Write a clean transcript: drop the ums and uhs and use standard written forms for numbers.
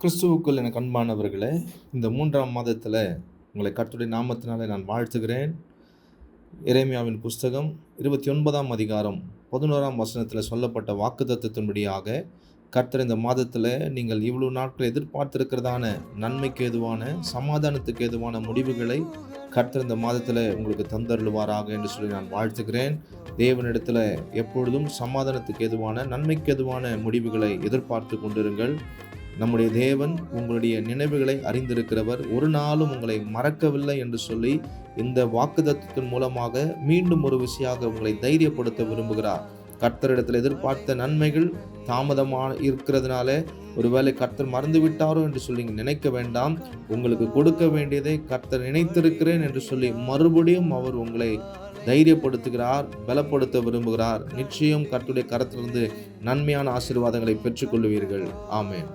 கிறிஸ்துவுக்குள் எனக்கு அன்பானவர்களே, இந்த 3ஆம் மாதத்தில் உங்களை கர்த்தருடைய நாமத்தினாலே நான் வாழ்த்துகிறேன். எரேமியாவின் புஸ்தகம் 29ஆம் அதிகாரம் 11ஆம் வசனத்தில் சொல்லப்பட்ட வாக்குத்தத்தத்தின்படியாக கர்த்தர் இந்த மாதத்தில் நீங்கள் இவ்வளவு நாட்கள் எதிர்பார்த்திருக்கிறதான நன்மைக்கு ஏதுவான, சமாதானத்துக்கு ஏதுவான முடிவுகளை கர்த்தர் இந்த மாதத்தில் உங்களுக்கு தந்தருளுவாராக என்று சொல்லி நான் வாழ்த்துகிறேன். தேவனிடத்தில் எப்பொழுதும் சமாதானத்துக்கு ஏதுவான, நன்மைக்கு ஏதுவான முடிவுகளை எதிர்பார்த்து கொண்டிருங்கள். நம்முடைய தேவன் உங்களுடைய நினைவுகளை அறிந்திருக்கிறவர், ஒரு நாளும் உங்களை மறக்கவில்லை என்று சொல்லி இந்த வாக்குத்தத்தத்தின் மூலமாக மீண்டும் ஒரு விஷயமாக உங்களை தைரியப்படுத்த விரும்புகிறார். கர்த்தரிடத்தில் எதிர்பார்த்த நன்மைகள் தாமதமாக இருக்கிறதுனால ஒருவேளை கர்த்தர் மறந்து விட்டாரோ என்று சொல்லி நினைக்க வேண்டாம். உங்களுக்கு கொடுக்க வேண்டியதை கர்த்தர் நினைத்திருக்கிறேன் என்று சொல்லி மறுபடியும் அவர் உங்களை தைரியப்படுத்துகிறார், பலப்படுத்த விரும்புகிறார். நிச்சயம் கர்த்தருடைய கரத்திலிருந்து நன்மையான ஆசீர்வாதங்களை பெற்றுக்கொள்வீர்கள். ஆமென்.